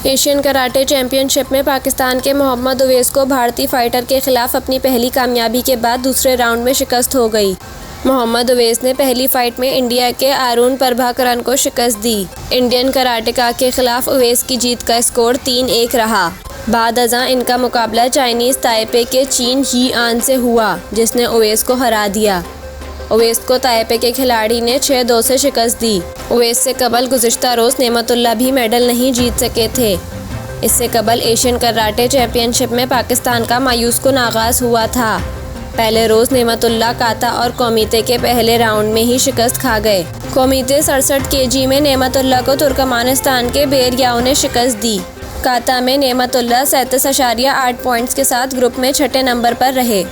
Asian karate championship में पाकिस्तान के मोहम्मद उवैस को भारतीय फाइटर के खिलाफ अपनी पहली कामयाबी के बाद दूसरे राउंड में शिकस्त हो गई। मोहम्मद उवैस ने पहली फाइट में इंडिया के आरुण प्रभाकरन को शिकस्त दी। इंडियन कराटेका के खिलाफ उवैस की जीत का स्कोर 3-1 रहा। बाद अज़ां इनका मुकाबला चाइनीज़ ताइपे के चीन ही आन से हुआ, जिसने उवैस को हरा दिया। उवैस को ताइपे के खिलाड़ी ने 6-2 से शिकस्त दी। उवैस से कबल गुज़िश्ता रोज़ नेमतुल्लाह भी मेडल नहीं जीत सके थे। इससे कबल एशियन कराटे चैंपियनशिप में पाकिस्तान का मायूस कुन आगाज़ हुआ था। पहले रोज़ नेमतुल्लाह काता और कोमिते के पहले राउंड में ही शिकस्त खा गए। कोमिते 67 kg में नेमतुल्लाह को तुर्कमानिस्तान के बेरयाओं ने शिकस्त दी। काता में नेमतुल्लाह 37.8 पॉइंट्स के साथ ग्रुप में छठे नंबर पर रहे।